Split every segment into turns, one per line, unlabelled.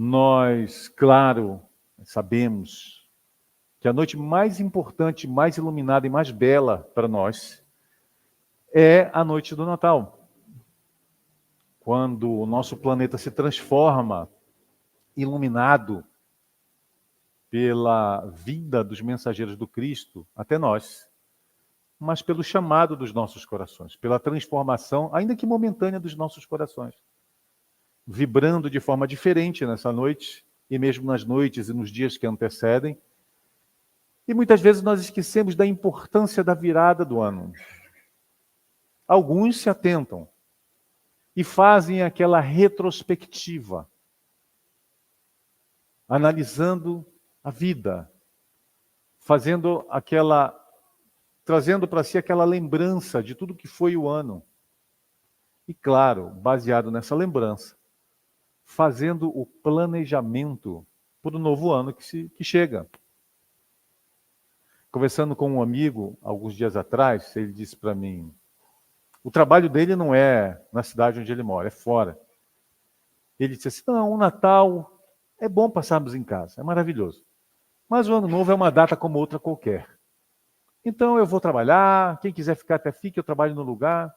Nós, claro, sabemos que a noite mais importante, mais iluminada e mais bela para nós é a noite do Natal. Quando o nosso planeta se transforma, iluminado pela vinda dos mensageiros do Cristo até nós, mas pelo chamado dos nossos corações, pela transformação, ainda que momentânea, dos nossos corações. Vibrando de forma diferente nessa noite, e mesmo nas noites e nos dias que antecedem. E muitas vezes nós esquecemos da importância da virada do ano. Alguns se atentam e fazem aquela retrospectiva, analisando a vida, trazendo para si aquela lembrança de tudo que foi o ano. E claro, baseado nessa lembrança, fazendo o planejamento para o novo ano que chega. Conversando com um amigo, alguns dias atrás, ele disse para mim, o trabalho dele não é na cidade onde ele mora, é fora. Ele disse assim, não, o Natal é bom passarmos em casa, é maravilhoso. Mas o Ano Novo é uma data como outra qualquer. Então eu vou trabalhar, quem quiser ficar até fique, eu trabalho no lugar.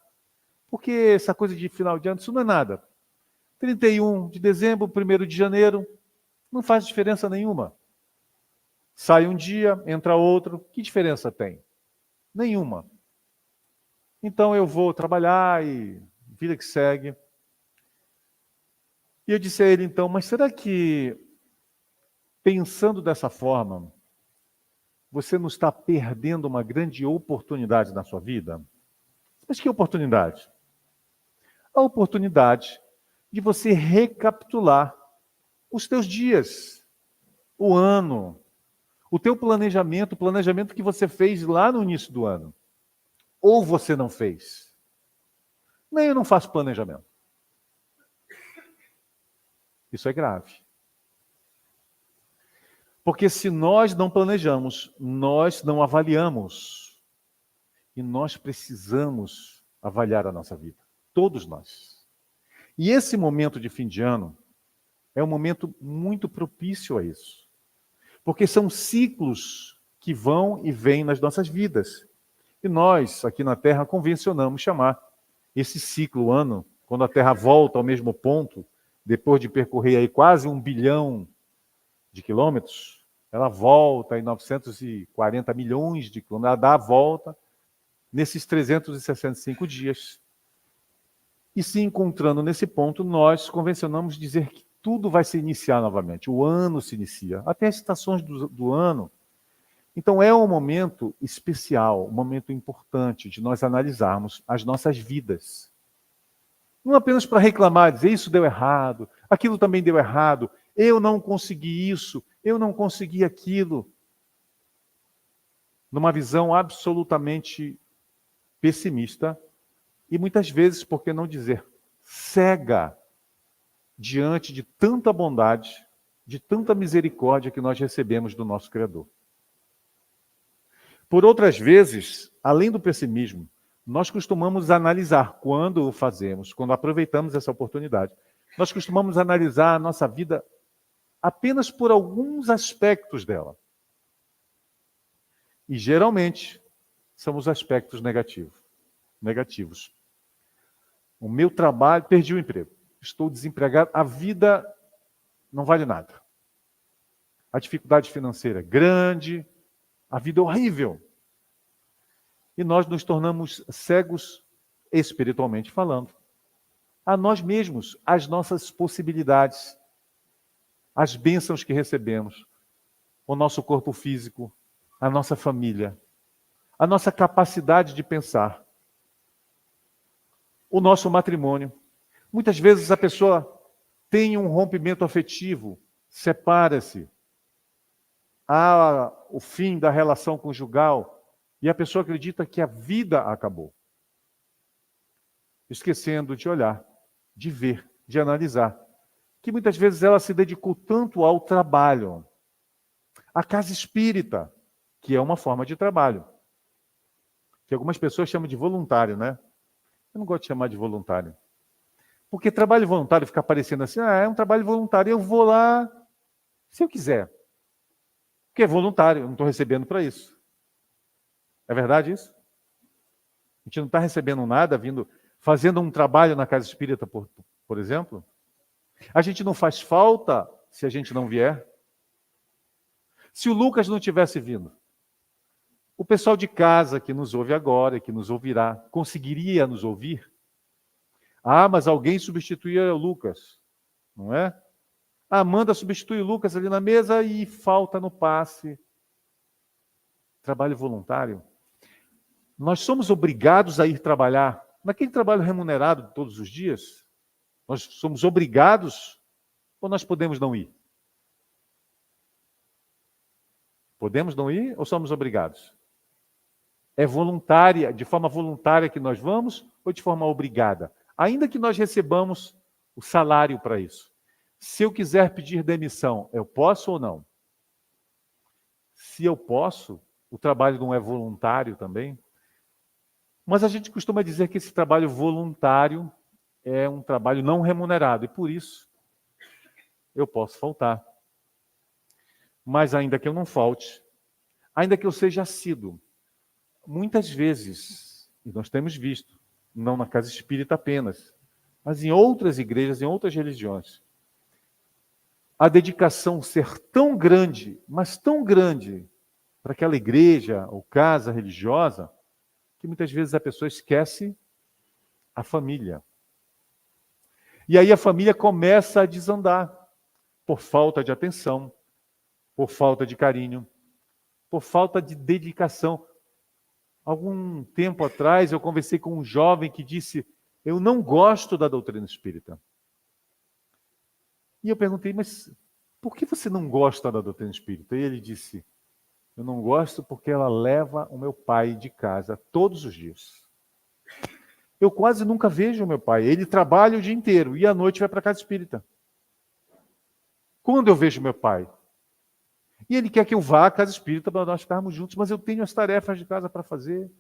Porque essa coisa de final de ano, isso não é nada. 31 de dezembro, 1º de janeiro, não faz diferença nenhuma. Sai um dia, entra outro, que diferença tem? Nenhuma. Então eu vou trabalhar e vida que segue. E eu disse a ele então, mas será que, pensando dessa forma, você não está perdendo uma grande oportunidade na sua vida? Mas que oportunidade? A oportunidade de você recapitular os teus dias, o ano, o teu planejamento, o planejamento que você fez lá no início do ano. Ou você não fez. Nem eu não faço planejamento. Isso é grave. Porque se nós não planejamos, nós não avaliamos. E nós precisamos avaliar a nossa vida. Todos nós. E esse momento de fim de ano é um momento muito propício a isso. Porque são ciclos que vão e vêm nas nossas vidas. E nós, aqui na Terra, convencionamos chamar esse ciclo ano, quando a Terra volta ao mesmo ponto, depois de percorrer aí quase 1 bilhão de quilômetros, ela volta em 940 milhões de quilômetros, ela dá a volta nesses 365 dias. E se encontrando nesse ponto, nós convencionamos dizer que tudo vai se iniciar novamente, o ano se inicia, até as estações do ano. Então é um momento especial, um momento importante de nós analisarmos as nossas vidas. Não apenas para reclamar, dizer isso deu errado, aquilo também deu errado, eu não consegui isso, eu não consegui aquilo. Numa visão absolutamente pessimista e muitas vezes, por que não dizer, cega diante de tanta bondade, de tanta misericórdia que nós recebemos do nosso Criador. Por outras vezes, além do pessimismo, nós costumamos analisar quando o fazemos, quando aproveitamos essa oportunidade. Nós costumamos analisar a nossa vida apenas por alguns aspectos dela. E geralmente são os aspectos negativos. O meu trabalho, perdi o emprego, estou desempregado, a vida não vale nada. A dificuldade financeira é grande, a vida é horrível. E nós nos tornamos cegos, espiritualmente falando, a nós mesmos, as nossas possibilidades, as bênçãos que recebemos, o nosso corpo físico, a nossa família, a nossa capacidade de pensar, o nosso matrimônio. Muitas vezes a pessoa tem um rompimento afetivo, separa-se, há o fim da relação conjugal e a pessoa acredita que a vida acabou. Esquecendo de olhar, de ver, de analisar, que muitas vezes ela se dedicou tanto ao trabalho, à casa espírita, que é uma forma de trabalho, que algumas pessoas chamam de voluntário, né? Eu não gosto de chamar de voluntário. Porque trabalho voluntário fica parecendo assim, é um trabalho voluntário, eu vou lá se eu quiser. Porque é voluntário, eu não estou recebendo para isso. É verdade isso? A gente não está recebendo nada, fazendo um trabalho na casa espírita, por exemplo. A gente não faz falta se a gente não vier. Se o Lucas não tivesse vindo, o pessoal de casa que nos ouve agora, que nos ouvirá, conseguiria nos ouvir? Ah, mas alguém substituía o Lucas, não é? A Amanda substitui o Lucas ali na mesa e falta no passe. Trabalho voluntário. Nós somos obrigados a ir trabalhar naquele trabalho remunerado de todos os dias? Nós somos obrigados ou nós podemos não ir? Podemos não ir ou somos obrigados? É voluntária, de forma voluntária que nós vamos ou de forma obrigada? Ainda que nós recebamos o salário para isso. Se eu quiser pedir demissão, eu posso ou não? Se eu posso, o trabalho não é voluntário também? Mas a gente costuma dizer que esse trabalho voluntário é um trabalho não remunerado e por isso eu posso faltar. Mas ainda que eu não falte, ainda que eu seja assíduo, muitas vezes, e nós temos visto, não na casa espírita apenas, mas em outras igrejas, em outras religiões, a dedicação ser tão grande, mas tão grande, para aquela igreja ou casa religiosa, que muitas vezes a pessoa esquece a família. E aí a família começa a desandar por falta de atenção, por falta de carinho, por falta de dedicação. Algum tempo atrás eu conversei com um jovem que disse: eu não gosto da doutrina espírita. E eu perguntei: mas por que você não gosta da doutrina espírita? E ele disse: eu não gosto porque ela leva o meu pai de casa todos os dias. Eu quase nunca vejo o meu pai. Ele trabalha o dia inteiro e à noite vai para a casa espírita. Quando eu vejo meu pai? E ele quer que eu vá à casa espírita para nós ficarmos juntos, mas eu tenho as tarefas de casa para fazer,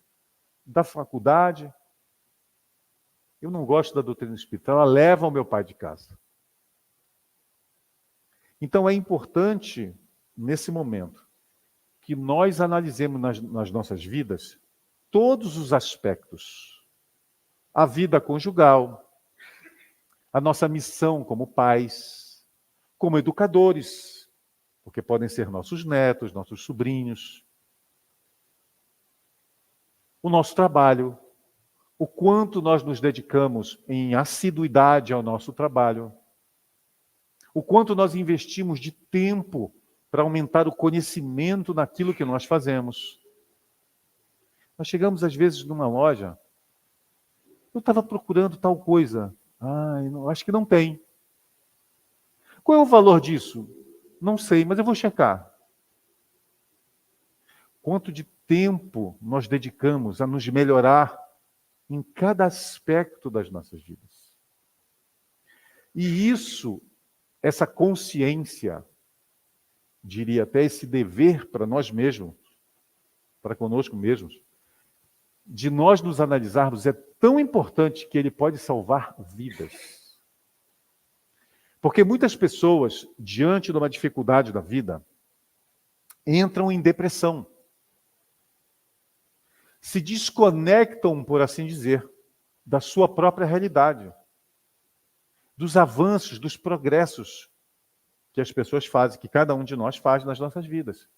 da faculdade. Eu não gosto da doutrina espírita, ela leva o meu pai de casa. Então é importante, nesse momento, que nós analisemos nas nossas vidas todos os aspectos. A vida conjugal, a nossa missão como pais, como educadores, porque podem ser nossos netos, nossos sobrinhos, o nosso trabalho, o quanto nós nos dedicamos em assiduidade ao nosso trabalho, o quanto nós investimos de tempo para aumentar o conhecimento naquilo que nós fazemos. Nós chegamos às vezes numa loja, eu estava procurando tal coisa, acho que não tem. Qual é o valor disso? Não sei, mas eu vou checar. Quanto de tempo nós dedicamos a nos melhorar em cada aspecto das nossas vidas. E isso, essa consciência, diria até esse dever para nós mesmos, para conosco mesmos, de nós nos analisarmos, é tão importante que ele pode salvar vidas. Porque muitas pessoas, diante de uma dificuldade da vida, entram em depressão. Se desconectam, por assim dizer, da sua própria realidade, dos avanços, dos progressos que as pessoas fazem, que cada um de nós faz nas nossas vidas.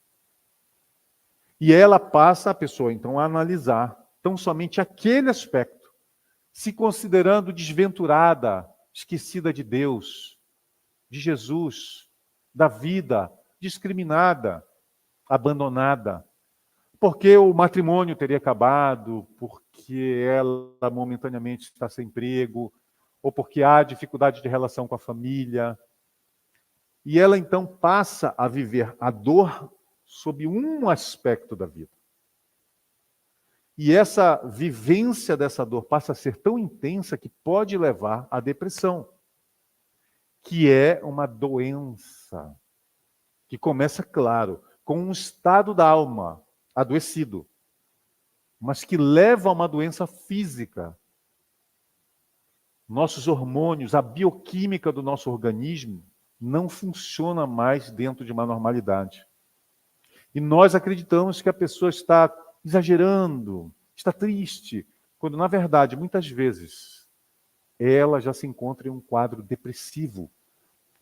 E ela passa a pessoa, então, a analisar tão somente aquele aspecto, se considerando desventurada, esquecida de Deus, de Jesus, da vida, discriminada, abandonada, porque o matrimônio teria acabado, porque ela momentaneamente está sem emprego, ou porque há dificuldade de relação com a família. E ela então passa a viver a dor sob um aspecto da vida. E essa vivência dessa dor passa a ser tão intensa que pode levar à depressão, que é uma doença que começa, claro, com um estado da alma adoecido, mas que leva a uma doença física. nossos hormônios, a bioquímica do nosso organismo não funciona mais dentro de uma normalidade. E nós acreditamos que a pessoa está exagerando, está triste, quando, na verdade, muitas vezes, ela já se encontra em um quadro depressivo,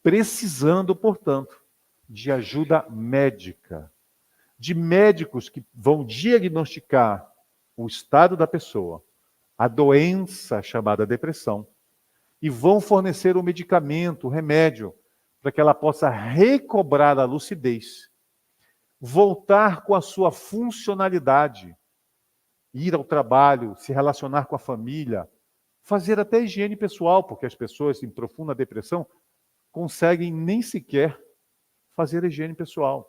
precisando, portanto, de ajuda médica, de médicos que vão diagnosticar o estado da pessoa, a doença chamada depressão, e vão fornecer o medicamento, o remédio, para que ela possa recobrar a lucidez, voltar com a sua funcionalidade, ir ao trabalho, se relacionar com a família, fazer até higiene pessoal, porque as pessoas em profunda depressão conseguem nem sequer fazer a higiene pessoal.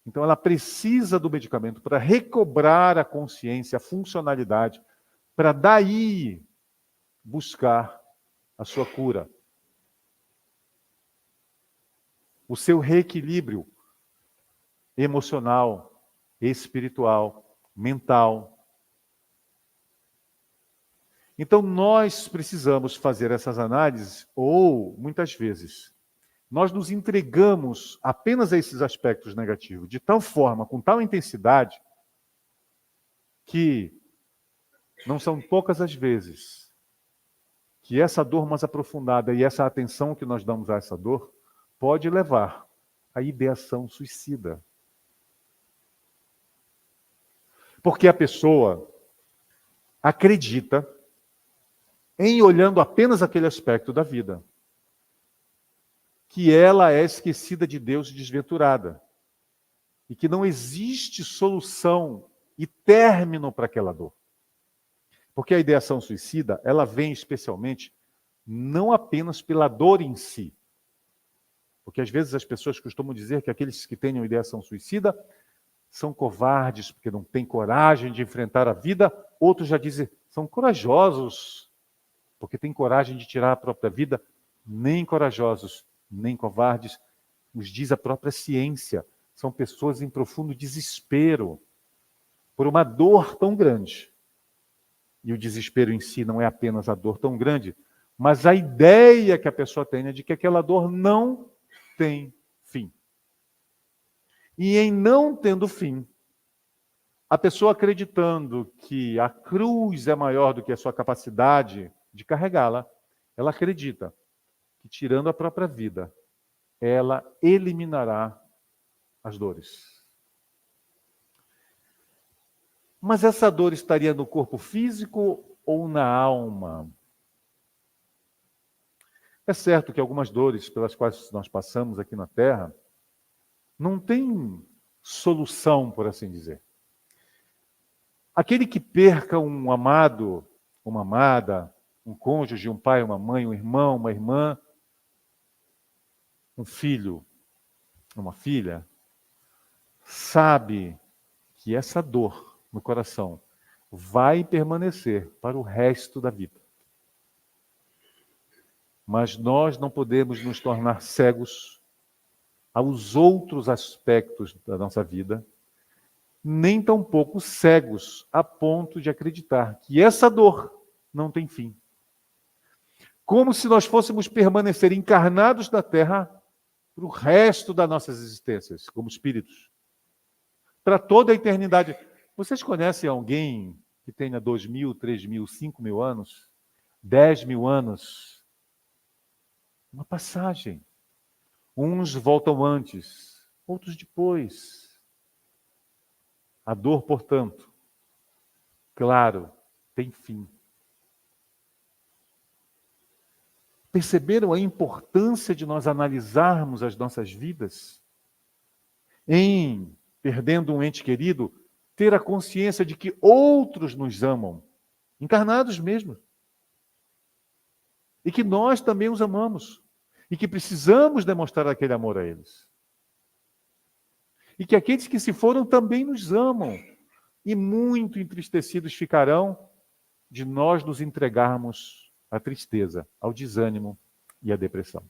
Então ela precisa do medicamento para recobrar a consciência, a funcionalidade, para daí buscar a sua cura, o seu reequilíbrio emocional, espiritual, mental. Então nós precisamos fazer essas análises, ou muitas vezes nós nos entregamos apenas a esses aspectos negativos, de tal forma, com tal intensidade, que não são poucas as vezes que essa dor mais aprofundada e essa atenção que nós damos a essa dor pode levar à ideação suicida. Porque a pessoa acredita em olhando apenas aquele aspecto da vida, que ela é esquecida de Deus e desventurada, e que não existe solução e término para aquela dor. Porque a ideação suicida, ela vem especialmente não apenas pela dor em si. Porque às vezes as pessoas costumam dizer que aqueles que têm ideação suicida são covardes, porque não têm coragem de enfrentar a vida. Outros já dizem, são corajosos, porque têm coragem de tirar a própria vida. Nem corajosos, nem covardes, nos diz a própria ciência. São pessoas em profundo desespero por uma dor tão grande. E o desespero em si não é apenas a dor tão grande, mas a ideia que a pessoa tem é de que aquela dor não tem fim. E em não tendo fim, a pessoa acreditando que a cruz é maior do que a sua capacidade de carregá-la, ela acredita que tirando a própria vida, ela eliminará as dores. Mas essa dor estaria no corpo físico ou na alma? É certo que algumas dores pelas quais nós passamos aqui na Terra não tem solução, por assim dizer. Aquele que perca um amado, uma amada, um cônjuge, um pai, uma mãe, um irmão, uma irmã, um filho, uma filha, sabe que essa dor no coração vai permanecer para o resto da vida. Mas nós não podemos nos tornar cegos aos outros aspectos da nossa vida, nem tampouco cegos a ponto de acreditar que essa dor não tem fim. Como se nós fôssemos permanecer encarnados na Terra para o resto das nossas existências, como espíritos. Para toda a eternidade. Vocês conhecem alguém que tenha 2.000, 3.000, 5.000 anos? 10.000 anos? Uma passagem. Uns voltam antes, outros depois. A dor, portanto, claro, tem fim. Perceberam a importância de nós analisarmos as nossas vidas? Em, perdendo um ente querido, ter a consciência de que outros nos amam, encarnados mesmo. E que nós também os amamos. E que precisamos demonstrar aquele amor a eles. E que aqueles que se foram também nos amam. E muito entristecidos ficarão de nós nos entregarmos à tristeza, ao desânimo e à depressão.